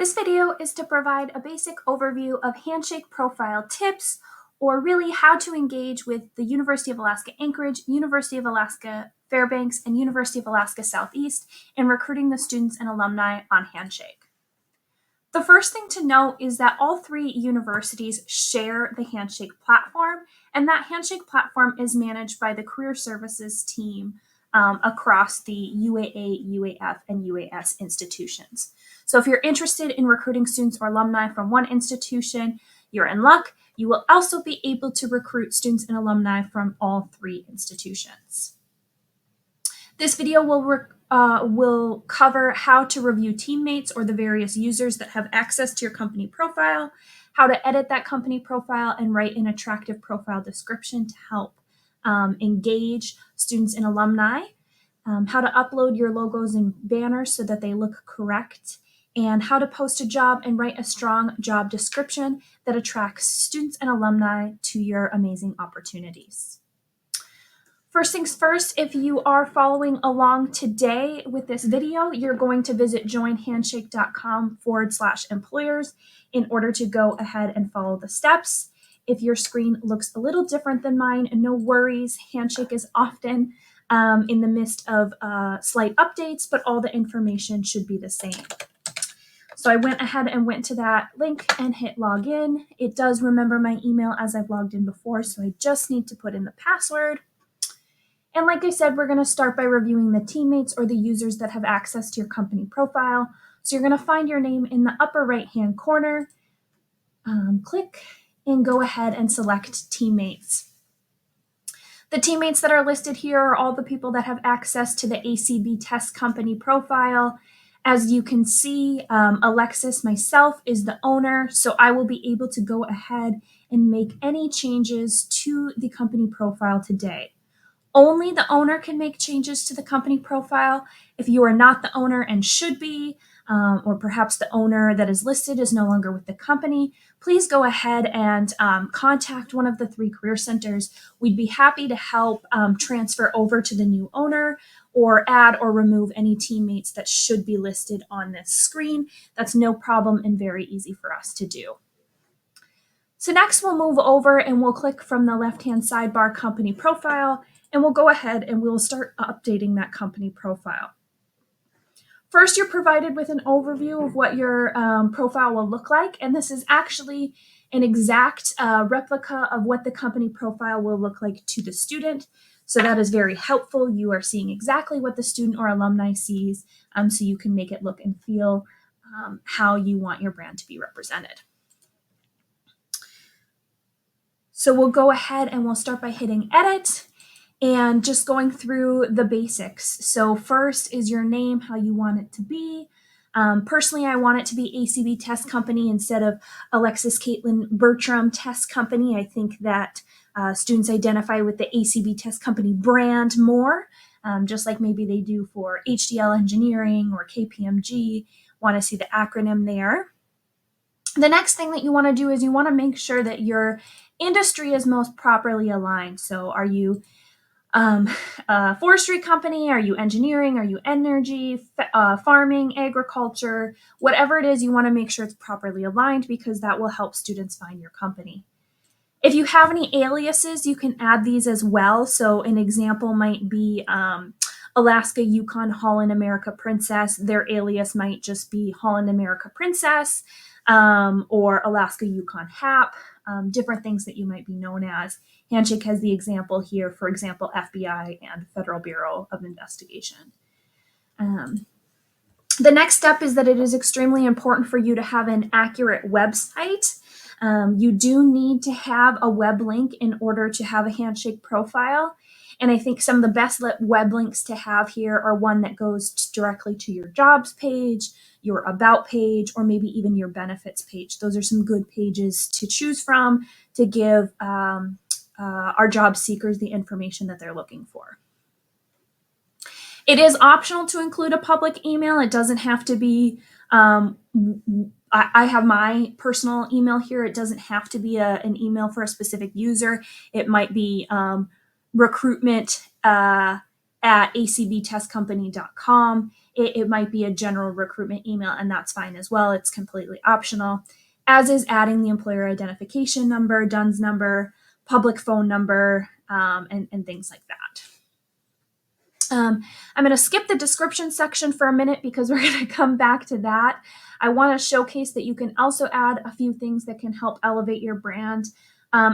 This video is to provide a basic overview of Handshake profile tips, or really how to engage with the University of Alaska Anchorage, University of Alaska Fairbanks, and University of Alaska Southeast in recruiting the students and alumni on Handshake. The first thing to note is that all three universities share the Handshake platform, and that Handshake platform is managed by the Career Services team across the UAA, UAF, and UAS institutions. So if you're interested in recruiting students or alumni from one institution, you're in luck. You will also be able to recruit students and alumni from all three institutions. This video will cover how to review teammates or the various users that have access to your company profile, how to edit that company profile and write an attractive profile description to help engage students and alumni, how to upload your logos and banners so that they look correct, and how to post a job and write a strong job description that attracts students and alumni to your amazing opportunities. First things first, if you are following along today with this video, you're going to visit joinhandshake.com/employers in order to go ahead and follow the steps. If your screen looks a little different than mine, no worries. Handshake is often in the midst of slight updates, but all the information should be the same. So I went ahead and went to that link and hit login. It does remember my email as I've logged in before, so I just need to put in the password. And like I said, we're going to start by reviewing the teammates or the users that have access to your company profile. So you're going to find your name in the upper right-hand corner, click, and go ahead and select teammates. The teammates that are listed here are all the people that have access to the ACB test company profile. As you can see, Alexis, myself, is the owner, so I will be able to go ahead and make any changes to the company profile today. Only the owner can make changes to the company profile. If you are not the owner and should be, or perhaps the owner that is listed is no longer with the company, please go ahead and contact one of the three career centers. We'd be happy to help transfer over to the new owner or add or remove any teammates that should be listed on this screen. That's no problem and very easy for us to do. So next we'll move over and we'll click from the left-hand sidebar company profile, and we'll go ahead and we'll start updating that company profile. First, you're provided with an overview of what your profile will look like, and this is actually an exact replica of what the company profile will look like to the student. So that is very helpful. You are seeing exactly what the student or alumni sees, so you can make it look and feel how you want your brand to be represented. So we'll go ahead and we'll start by hitting edit and just going through the basics. So first is your name, how you want it to be. Personally, I want it to be ACB Test Company instead of Alexis Caitlin Bertram Test Company. I think that students identify with the ACB Test Company brand more, just like maybe they do for HDL Engineering or KPMG. Want to see the acronym there. The next thing that you want to do is you want to make sure that your industry is most properly aligned. So are you a forestry company? Are you engineering? Are you energy, farming, agriculture? Whatever it is, you want to make sure it's properly aligned because that will help students find your company. If you have any aliases, you can add these as well. So an example might be Alaska Yukon Holland America Princess. Their alias might just be Holland America Princess, or Alaska Yukon Hap, different things that you might be known as. Handshake has the example here, for example, FBI and Federal Bureau of Investigation. The next step is that it is extremely important for you to have an accurate website. You do need to have a web link in order to have a Handshake profile. And I think some of the best web links to have here are one that goes directly to your jobs page, your about page, or maybe even your benefits page. Those are some good pages to choose from to give our job seekers the information that they're looking for. It is optional to include a public email. It doesn't have to be, I have my personal email here. It doesn't have to be an email for a specific user. It might be recruitment at acbtestcompany.com. it might be a general recruitment email, and that's fine as well. It's completely optional, as is adding the employer identification number, DUNS number, public phone number, and things like that. I'm going to skip the description section for a minute because we're going to come back to that. I want to showcase that you can also add a few things that can help elevate your brand,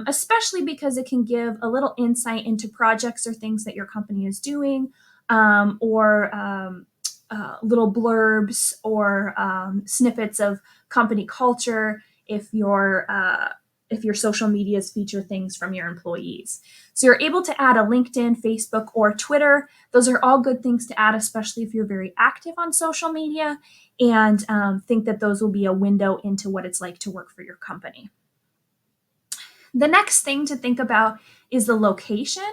especially because it can give a little insight into projects or things that your company is doing, or little blurbs or snippets of company culture if your social medias feature things from your employees. So you're able to add a LinkedIn, Facebook, or Twitter. Those are all good things to add, especially if you're very active on social media and think that those will be a window into what it's like to work for your company. The next thing to think about is the location.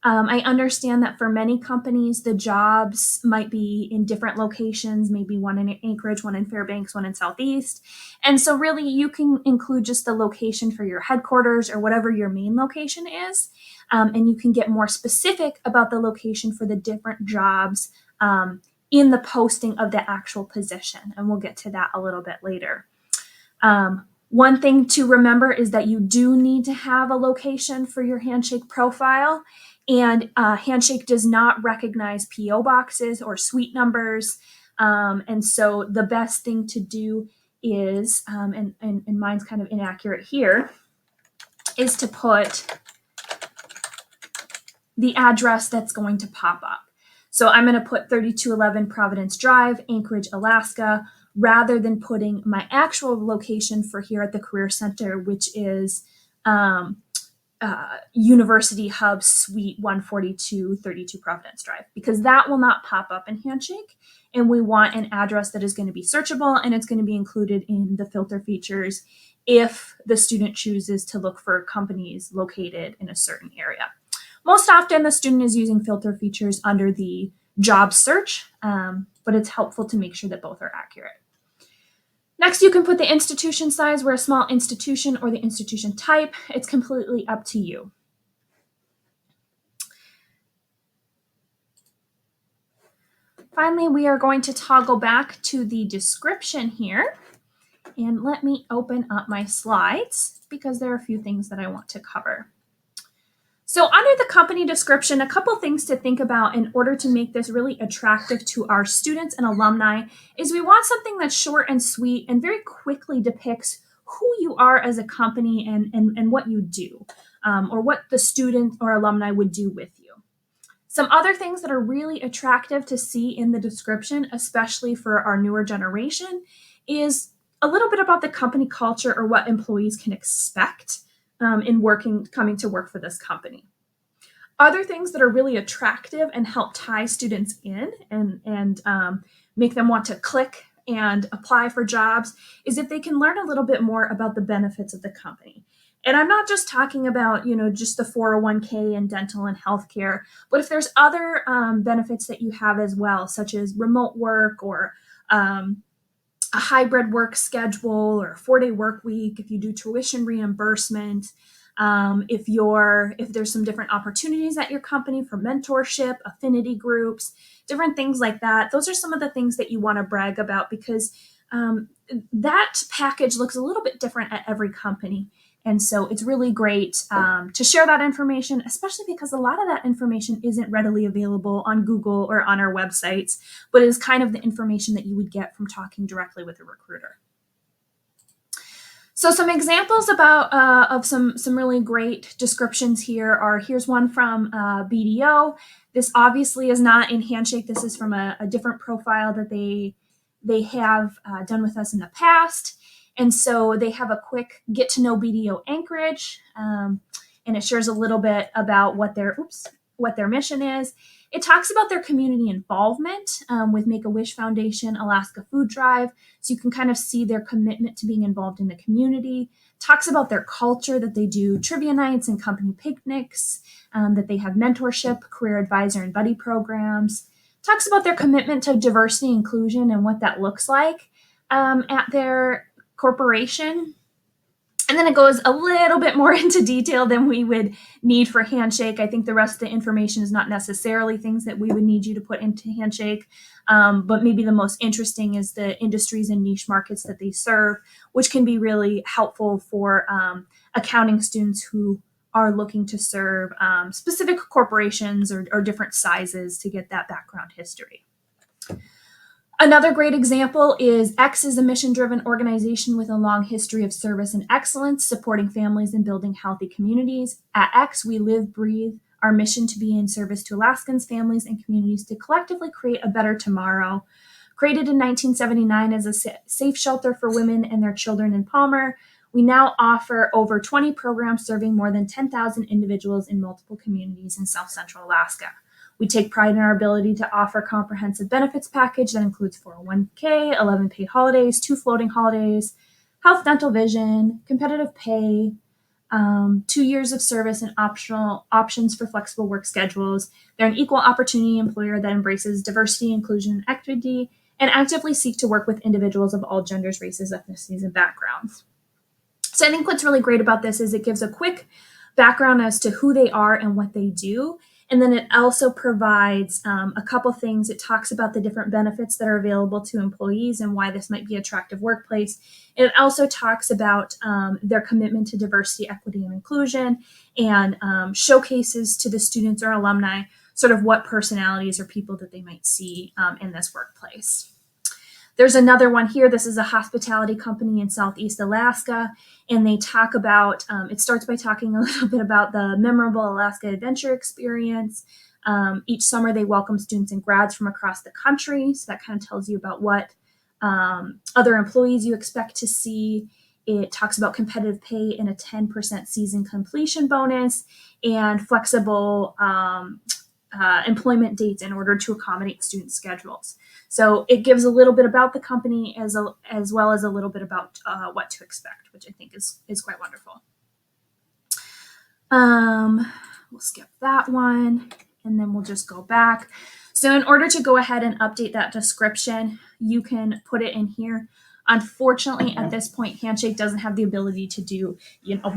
I understand that for many companies, the jobs might be in different locations, maybe one in Anchorage, one in Fairbanks, one in Southeast. And so really you can include just the location for your headquarters or whatever your main location is. And you can get more specific about the location for the different jobs in the posting of the actual position. And we'll get to that a little bit later. One thing to remember is that you do need to have a location for your Handshake profile. And Handshake does not recognize PO boxes or suite numbers. And so the best thing to do is, and mine's kind of inaccurate here, is to put the address that's going to pop up. So I'm going to put 3211 Providence Drive, Anchorage, Alaska, rather than putting my actual location for here at the Career Center, which is University Hub Suite 142, 32 Providence Drive, because that will not pop up in Handshake. And we want an address that is going to be searchable, and it's going to be included in the filter features if the student chooses to look for companies located in a certain area. Most often, the student is using filter features under the job search, but it's helpful to make sure that both are accurate. Next, you can put the institution size. We're a small institution, or the institution type. It's completely up to you. Finally, we are going to toggle back to the description here. And let me open up my slides because there are a few things that I want to cover. So under the company description, a couple things to think about in order to make this really attractive to our students and alumni is we want something that's short and sweet and very quickly depicts who you are as a company and what you do, or what the student or alumni would do with you. Some other things that are really attractive to see in the description, especially for our newer generation, is a little bit about the company culture or what employees can expect coming to work for this company. Other things that are really attractive and help tie students in and make them want to click and apply for jobs is if they can learn a little bit more about the benefits of the company. And I'm not just talking about, just the 401k and dental and healthcare, but if there's other benefits that you have as well, such as remote work or a hybrid work schedule or a 4-day work week, if you do tuition reimbursement, if there's some different opportunities at your company for mentorship, affinity groups, different things like that. Those are some of the things that you want to brag about because that package looks a little bit different at every company. And so it's really great to share that information, especially because a lot of that information isn't readily available on Google or on our websites, but is kind of the information that you would get from talking directly with a recruiter. So some examples of some really great descriptions here are, here's one from BDO. This obviously is not in Handshake. This is from a different profile that they have done with us in the past. And so they have a quick get to know BDO Anchorage, and it shares a little bit about what their mission is. It talks about their community involvement with Make-A-Wish Foundation, Alaska Food Drive, so you can kind of see their commitment to being involved in the community. Talks about their culture, that they do trivia nights and company picnics, that they have mentorship, career advisor, and buddy programs. Talks about their commitment to diversity and inclusion and what that looks like at their corporation. And then it goes a little bit more into detail than we would need for Handshake. I think the rest of the information is not necessarily things that we would need you to put into Handshake, but maybe the most interesting is the industries and niche markets that they serve, which can be really helpful for accounting students who are looking to serve specific corporations or different sizes to get that background history. Another great example is X is a mission-driven organization with a long history of service and excellence, supporting families and building healthy communities. At X, we live, breathe our mission to be in service to Alaskans, families, and communities to collectively create a better tomorrow. Created in 1979 as a safe shelter for women and their children in Palmer, we now offer over 20 programs serving more than 10,000 individuals in multiple communities in South Central Alaska. We take pride in our ability to offer a comprehensive benefits package that includes 401k, 11 paid holidays, 2 floating holidays, health, dental, vision, competitive pay, 2 years of service, and optional options for flexible work schedules. They're an equal opportunity employer that embraces diversity, inclusion, and equity, and actively seek to work with individuals of all genders, races, ethnicities, and backgrounds. So I think what's really great about this is it gives a quick background as to who they are and what they do. And then it also provides a couple things. It talks about the different benefits that are available to employees and why this might be an attractive workplace. And it also talks about their commitment to diversity, equity, and inclusion, and showcases to the students or alumni sort of what personalities or people that they might see in this workplace. There's another one here. This is a hospitality company in Southeast Alaska, and they talk about, it starts by talking a little bit about the memorable Alaska adventure experience. Each summer, they welcome students and grads from across the country, so that kind of tells you about what other employees you expect to see. It talks about competitive pay and a 10% season completion bonus and flexible employment dates in order to accommodate student schedules. So it gives a little bit about the company as well as a little bit about what to expect, which I think is quite wonderful. We'll skip that one, and then we'll just go back. So in order to go ahead and update that description, you can put it in here. Unfortunately, at this point, Handshake doesn't have the ability to do,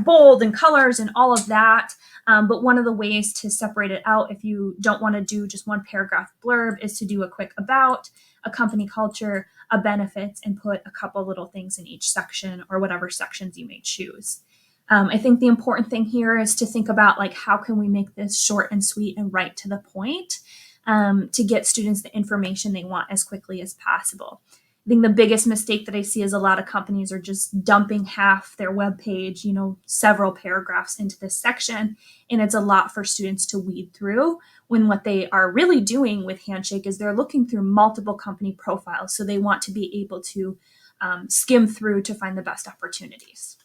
bold and colors and all of that. But one of the ways to separate it out, if you don't want to do just one paragraph blurb, is to do a quick about, a company culture, a benefits, and put a couple little things in each section or whatever sections you may choose. I think the important thing here is to think about how can we make this short and sweet and right to the point to get students the information they want as quickly as possible. I think the biggest mistake that I see is a lot of companies are just dumping half their web page, several paragraphs into this section, and it's a lot for students to weed through, when what they are really doing with Handshake is they're looking through multiple company profiles, so they want to be able to skim through to find the best opportunities.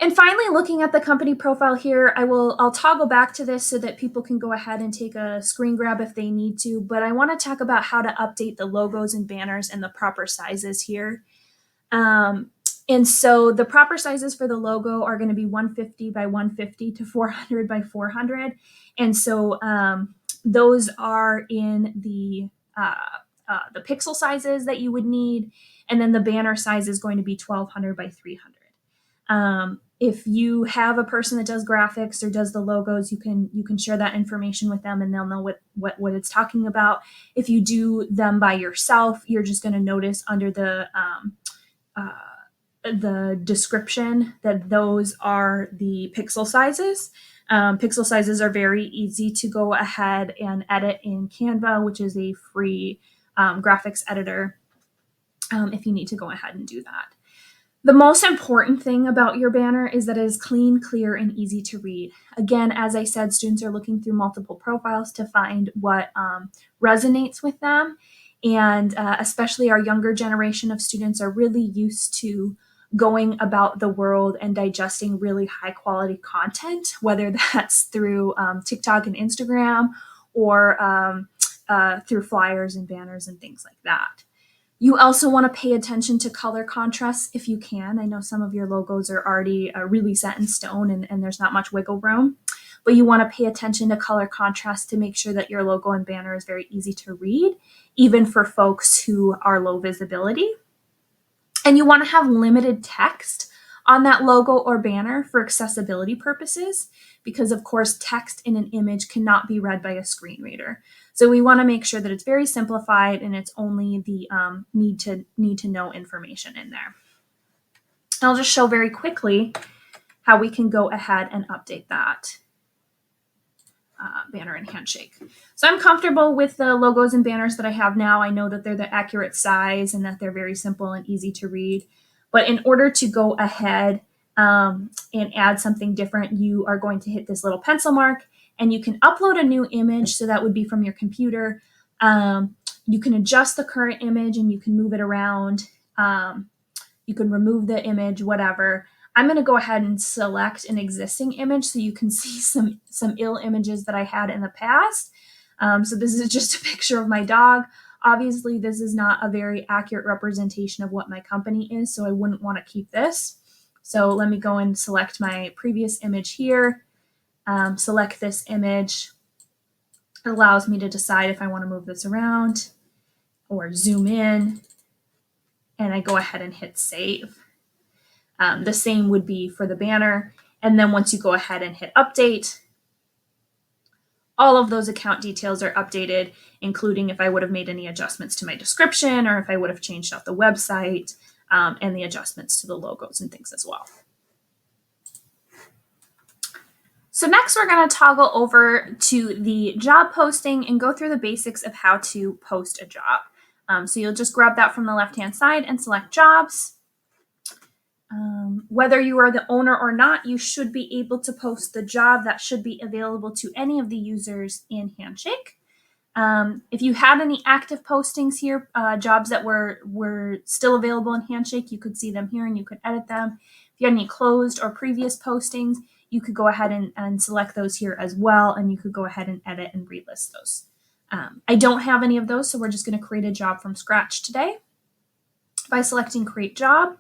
And finally, looking at the company profile here, I'll toggle back to this so that people can go ahead and take a screen grab if they need to, but I want to talk about how to update the logos and banners in the proper sizes here. And so the proper sizes for the logo are going to be 150 by 150 to 400 by 400. And so those are in the pixel sizes that you would need. And then the banner size is going to be 1200 by 300. If you have a person that does graphics or does the logos, you can share that information with them and they'll know what it's talking about. If you do them by yourself, you're just going to notice under the description that those are the pixel sizes. Pixel sizes are very easy to go ahead and edit in Canva, which is a free graphics editor, if you need to go ahead and do that. The most important thing about your banner is that it is clean, clear, and easy to read. Again, as I said, students are looking through multiple profiles to find what resonates with them. And especially our younger generation of students are really used to going about the world and digesting really high quality content, whether that's through TikTok and Instagram or through flyers and banners and things like that. You also want to pay attention to color contrast if you can. I know some of your logos are already really set in stone and there's not much wiggle room, but you want to pay attention to color contrast to make sure that your logo and banner is very easy to read, even for folks who are low visibility. And you want to have limited text on that logo or banner for accessibility purposes, because of course text in an image cannot be read by a screen reader. So we want to make sure that it's very simplified and it's only the need to know information in there. I'll just show very quickly how we can go ahead and update that banner and Handshake. So I'm comfortable with the logos and banners that I have now. I know that they're the accurate size and that they're very simple and easy to read. But in order to go ahead and add something different, you are going to hit this little pencil mark and you can upload a new image. So that would be from your computer. You can adjust the current image and you can move it around. You can remove the image, whatever. I'm going to go ahead and select an existing image so you can see some ill images that I had in the past. So this is just a picture of my dog. Obviously, this is not a very accurate representation of what my company is, so I wouldn't want to keep this. So let me go and select my previous image here. Select this image. It allows me to decide if I want to move this around or zoom in. And I go ahead and hit save. The same would be for the banner. And then once you go ahead and hit update, all of those account details are updated, including if I would have made any adjustments to my description or if I would have changed out the website and the adjustments to the logos and things as well. So next we're going to toggle over to the job posting and go through the basics of how to post a job. So you'll just grab that from the left-hand side and select jobs. Whether you are the owner or not, you should be able to post the job. That should be available to any of the users in Handshake. If you had any active postings here, jobs that were still available in Handshake, you could see them here and you could edit them. If you had any closed or previous postings, you could go ahead and select those here as well, and you could go ahead and edit and relist those. I don't have any of those, so we're just going to create a job from scratch today by selecting Create Job.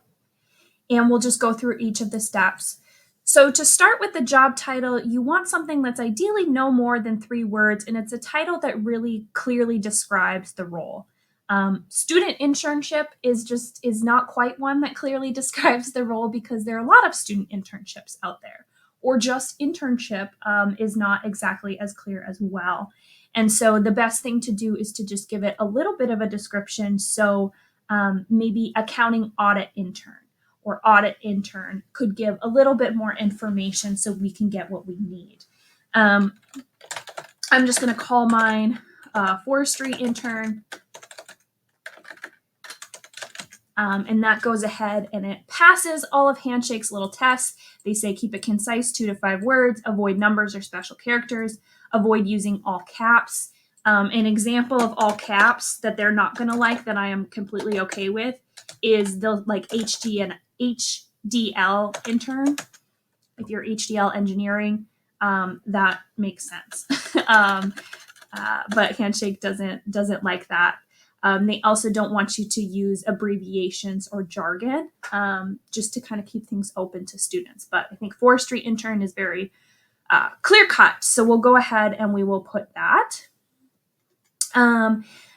And we'll just go through each of the steps. So to start with the job title, you want something that's ideally no more than 3 words, and it's a title that really clearly describes the role. Student internship is not quite one that clearly describes the role because there are a lot of student internships out there, or just internship is not exactly as clear as well. And so the best thing to do is to just give it a little bit of a description. So maybe accounting audit intern or audit intern could give a little bit more information so we can get what we need. I'm just going to call mine forestry intern. And that goes ahead and it passes all of Handshake's little tests. They say keep it concise, 2 to 5 words, avoid numbers or special characters, avoid using all caps. An example of all caps that they're not going to like that I am completely okay with is the like HDL intern. If you're HDL engineering, that makes sense. But Handshake doesn't like that. They also don't want you to use abbreviations or jargon, just to kind of keep things open to students. But I think forestry intern is very clear cut. So we'll go ahead and we will put that.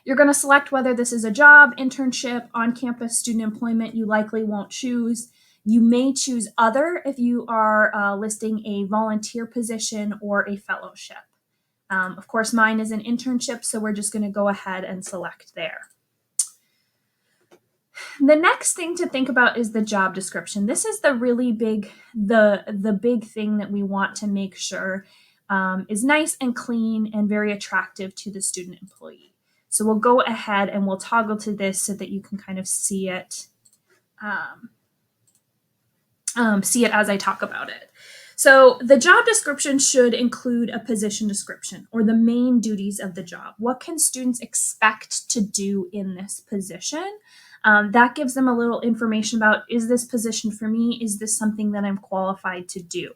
You're going to select whether this is a job, internship, on-campus student employment. You likely won't choose. You may choose other if you are listing a volunteer position or a fellowship. Of course, mine is an internship, so we're just going to go ahead and select there. The next thing to think about is the job description. This is the really big, the big thing that we want to make sure is nice and clean and very attractive to the student employee. So we'll go ahead and we'll toggle to this so that you can kind of see it as I talk about it. So the job description should include a position description or the main duties of the job. What can students expect to do in this position? That gives them a little information about, is this position for me? Is this something that I'm qualified to do?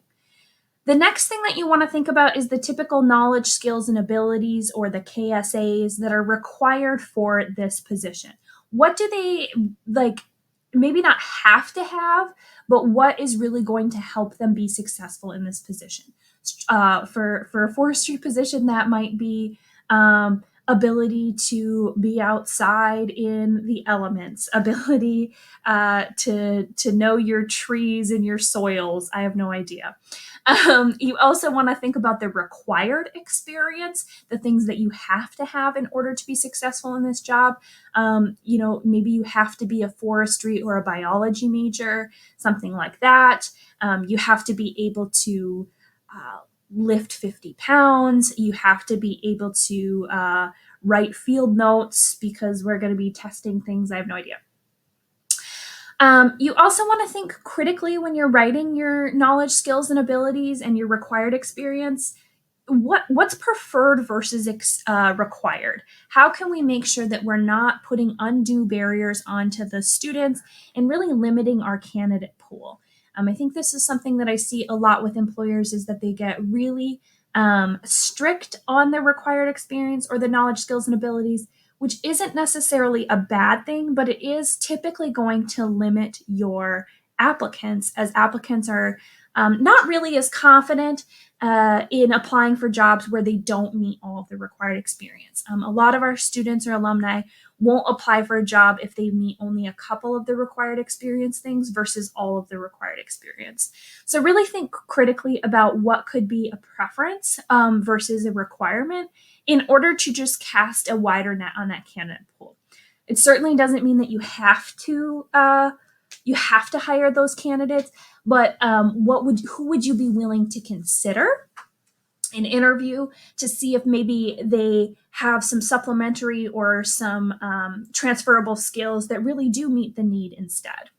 The next thing that you want to think about is the typical knowledge, skills, and abilities, or the KSAs that are required for this position. What do they, like, maybe not have to have, but what is really going to help them be successful in this position? For a forestry position, that might be ability to be outside in the elements, ability to know your trees and your soils. I have no idea. You also want to think about the required experience, the things that you have to have in order to be successful in this job. Maybe you have to be a forestry or a biology major, something like that. You have to be able to lift 50 pounds. You have to be able to write field notes because we're going to be testing things. I have no idea. You also want to think critically when you're writing your knowledge, skills, and abilities and your required experience. What's preferred versus required? How can we make sure that we're not putting undue barriers onto the students and really limiting our candidate pool? I think this is something that I see a lot with employers is that they get really strict on their required experience or the knowledge, skills, and abilities, which isn't necessarily a bad thing, but it is typically going to limit your applicants, as applicants are not really as confident in applying for jobs where they don't meet all of the required experience. A lot of our students or alumni won't apply for a job if they meet only a couple of the required experience things versus all of the required experience. So really think critically about what could be a preference versus a requirement in order to just cast a wider net on that candidate pool. It certainly doesn't mean that you have to hire those candidates, but who would you be willing to consider an interview to see if maybe they have some supplementary or some transferable skills that really do meet the need instead.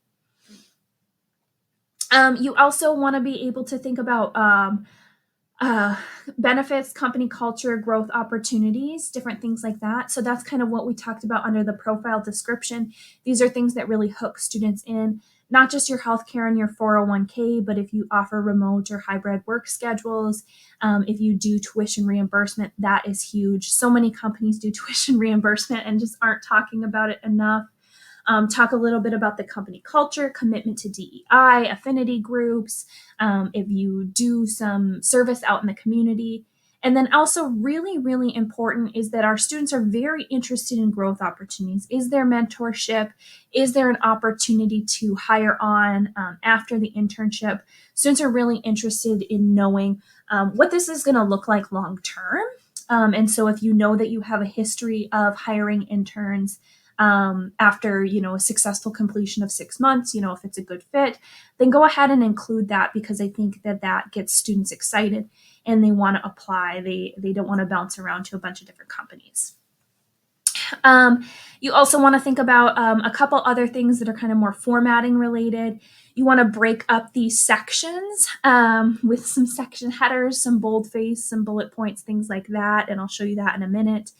You also want to be able to think about benefits, company culture, growth opportunities, different things like that. So that's kind of what we talked about under the profile description. These are things that really hook students in, not just your healthcare and your 401k, but if you offer remote or hybrid work schedules, if you do tuition reimbursement, that is huge. So many companies do tuition reimbursement and just aren't talking about it enough. Talk a little bit about the company culture, commitment to DEI, affinity groups, if you do some service out in the community. And then also really, really important is that our students are very interested in growth opportunities. Is there mentorship? Is there an opportunity to hire on after the internship? Students are really interested in knowing what this is going to look like long term. And so if you know that you have a history of hiring interns, after a successful completion of 6 months, if it's a good fit, then go ahead and include that, because I think that gets students excited and they want to apply. They don't want to bounce around to a bunch of different companies. You also want to think about a couple other things that are kind of more formatting related. You want to break up these sections with some section headers, some boldface, some bullet points, things like that, and I'll show you that in a minute.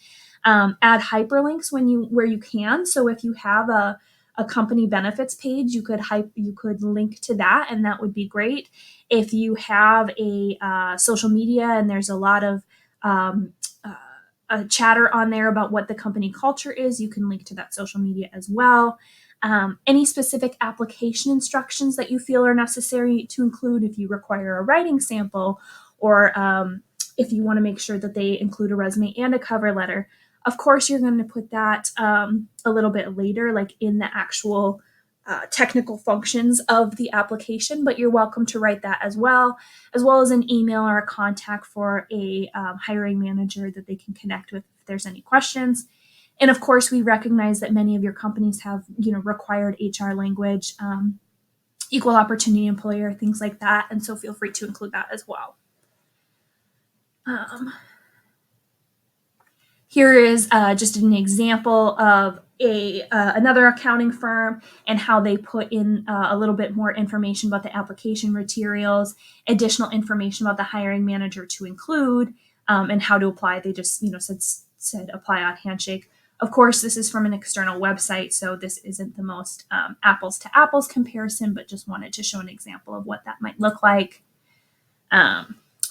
Add hyperlinks where you can. So if you have a company benefits page, you could link to that, and that would be great. If you have a social media and there's a lot of chatter on there about what the company culture is, you can link to that social media as well. Any specific application instructions that you feel are necessary to include, if you require a writing sample, or if you want to make sure that they include a resume and a cover letter. Of course, you're going to put that a little bit later, like in the actual technical functions of the application, but you're welcome to write that as well as an email or a contact for a hiring manager that they can connect with if there's any questions. And of course, we recognize that many of your companies have, required HR language, equal opportunity employer, things like that. And so feel free to include that as well. Here is just an example of another accounting firm and how they put in a little bit more information about the application materials, additional information about the hiring manager to include, and how to apply. They just said apply on Handshake. Of course, this is from an external website, so this isn't the most apples to apples comparison, but just wanted to show an example of what that might look like.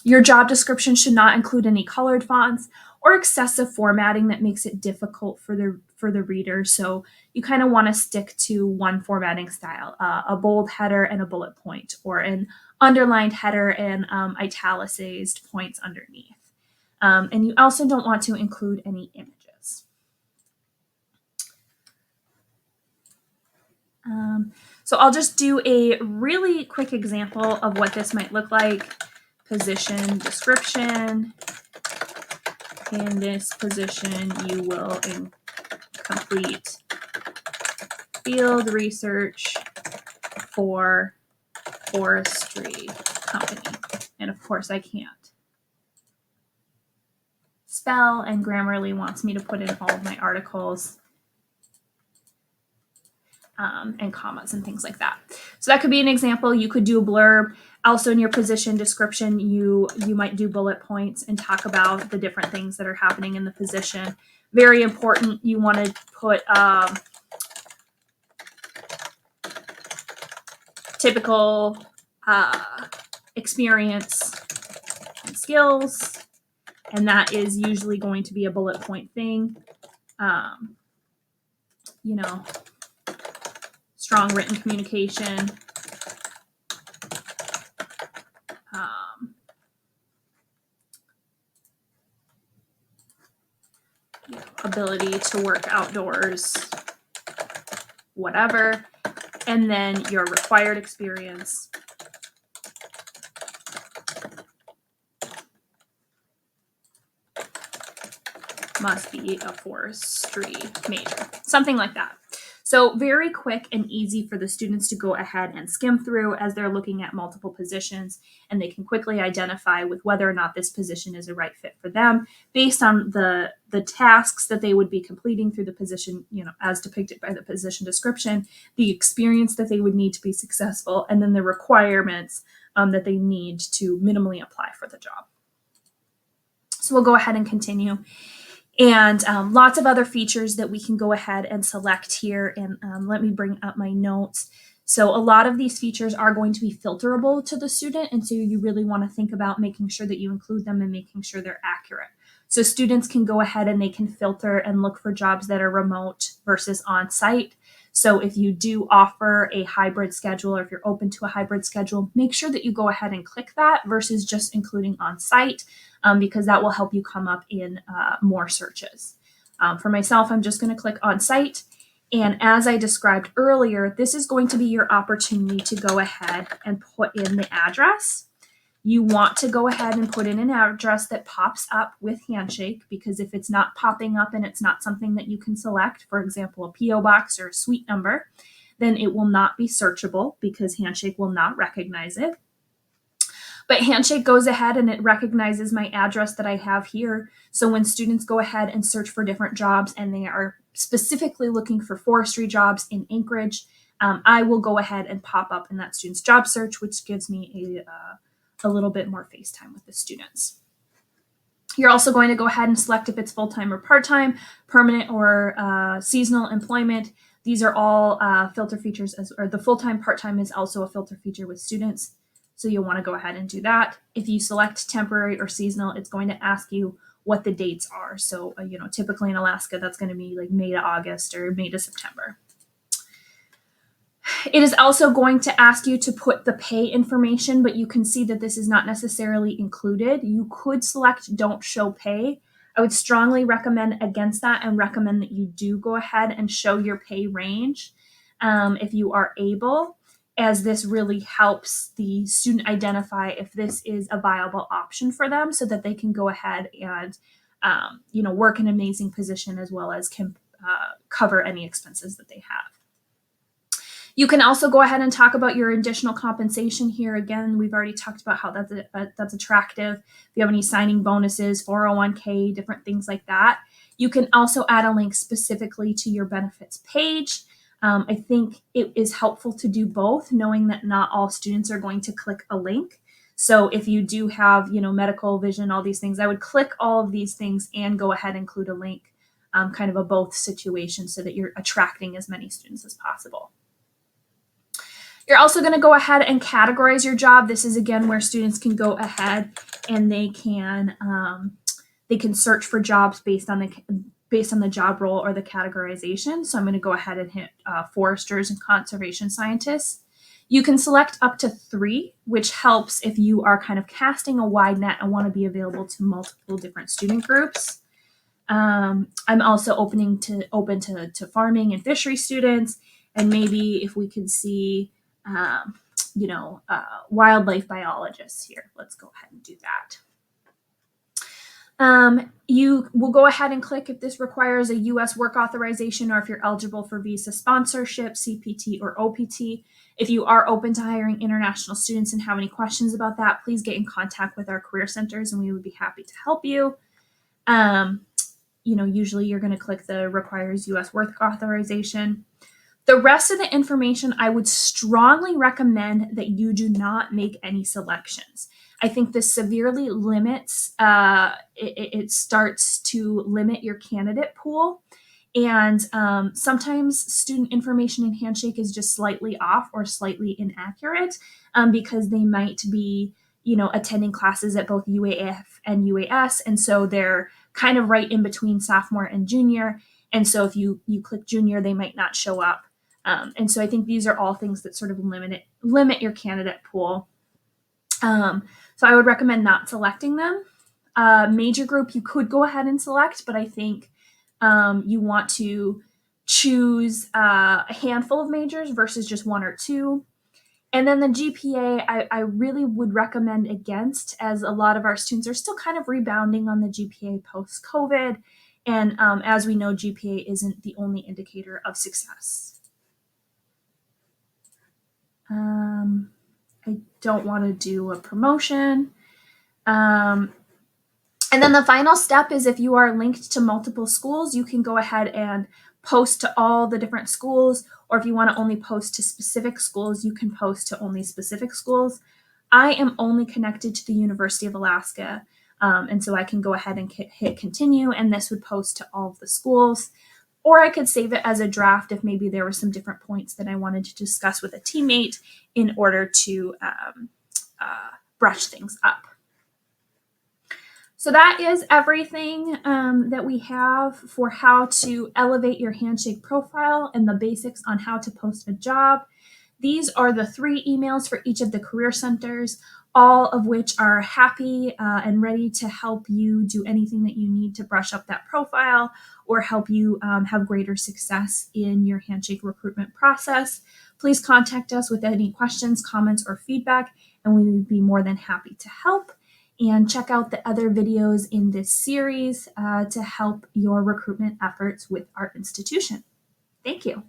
Your job description should not include any colored fonts or excessive formatting that makes it difficult for the reader. So you kind of want to stick to one formatting style, a bold header and a bullet point, or an underlined header and italicized points underneath. And you also don't want to include any images. So I'll just do a really quick example of what this might look like. Position description. In this position, you will complete field research for forestry company. And of course I can't spell, and Grammarly wants me to put in all of my articles and commas and things like that. So that could be an example. You could do a blurb. Also in your position description, you might do bullet points and talk about the different things that are happening in the position. Very important. You want to put typical experience and skills, and that is usually going to be a bullet point thing. Strong written communication, ability to work outdoors, whatever, and then your required experience. Must be a forestry major, something like that. So very quick and easy for the students to go ahead and skim through as they're looking at multiple positions, and they can quickly identify with whether or not this position is a right fit for them based on the tasks that they would be completing through the position, as depicted by the position description, the experience that they would need to be successful, and then the requirements that they need to minimally apply for the job. So we'll go ahead and continue. And lots of other features that we can go ahead and select here. And let me bring up my notes. So a lot of these features are going to be filterable to the student. And so you really want to think about making sure that you include them and making sure they're accurate. So students can go ahead and they can filter and look for jobs that are remote versus on-site. So if you do offer a hybrid schedule, or if you're open to a hybrid schedule, make sure that you go ahead and click that versus just including on-site, because that will help you come up in more searches. For myself, I'm just going to click on-site. And as I described earlier, this is going to be your opportunity to go ahead and put in the address. You want to go ahead and put in an address that pops up with Handshake, because if it's not popping up and it's not something that you can select, for example, a PO box or a suite number, then it will not be searchable because Handshake will not recognize it. But Handshake goes ahead and it recognizes my address that I have here. So when students go ahead and search for different jobs and they are specifically looking for forestry jobs in Anchorage, I will go ahead and pop up in that student's job search, which gives me a little bit more face time with the students. You're also going to go ahead and select if it's full-time or part-time, permanent or seasonal employment. These are all filter features, or the full-time, part-time is also a filter feature with students. So you'll want to go ahead and do that. If you select temporary or seasonal, it's going to ask you what the dates are. So, typically in Alaska, that's going to be like May to August or May to September. It is also going to ask you to put the pay information, but you can see that this is not necessarily included. You could select don't show pay. I would strongly recommend against that and recommend that you do go ahead and show your pay range if you are able, as this really helps the student identify if this is a viable option for them so that they can go ahead and work an amazing position as well as can cover any expenses that they have. You can also go ahead and talk about your additional compensation here. Again, we've already talked about how that's attractive. If you have any signing bonuses, 401k, different things like that. You can also add a link specifically to your benefits page. I think it is helpful to do both, knowing that not all students are going to click a link. So if you do have, medical, vision, all these things, I would click all of these things and go ahead and include a link, kind of a both situation so that you're attracting as many students as possible. You're also going to go ahead and categorize your job. This is, again, where students can go ahead and they can search for jobs based on the job role or the categorization. So I'm going to go ahead and hit foresters and conservation scientists. You can select up to 3, which helps if you are kind of casting a wide net and want to be available to multiple different student groups. I'm also open to farming and fishery students. And maybe if we could see, wildlife biologists here. Let's go ahead and do that. You will go ahead and click if this requires a U.S. work authorization or if you're eligible for visa sponsorship, CPT, or OPT. If you are open to hiring international students and have any questions about that, please get in contact with our career centers and we would be happy to help you. Usually you're going to click the requires U.S. work authorization. The rest of the information, I would strongly recommend that you do not make any selections. I think this severely limits, it starts to limit your candidate pool. And sometimes student information in Handshake is just slightly off or slightly inaccurate because they might be, attending classes at both UAF and UAS. And so they're kind of right in between sophomore and junior. And so if you click junior, they might not show up. And so I think these are all things that sort of limit your candidate pool. So I would recommend not selecting them. Major group, you could go ahead and select, but I think you want to choose a handful of majors versus just one or two. And then the GPA, I really would recommend against, as a lot of our students are still kind of rebounding on the GPA post-COVID. And as we know, GPA isn't the only indicator of success. I don't want to do a promotion. And then the final step is if you are linked to multiple schools, you can go ahead and post to all the different schools, or if you want to only post to specific schools, you can post to only specific schools. I am only connected to the University of Alaska, and so I can go ahead and hit continue, and this would post to all of the schools. Or I could save it as a draft if maybe there were some different points that I wanted to discuss with a teammate in order to brush things up. So that is everything that we have for how to elevate your Handshake profile and the basics on how to post a job. These are the 3 emails for each of the career centers, all of which are happy and ready to help you do anything that you need to brush up that profile or help you have greater success in your Handshake recruitment process. Please contact us with any questions, comments, or feedback, and we would be more than happy to help. And check out the other videos in this series to help your recruitment efforts with our institution. Thank you.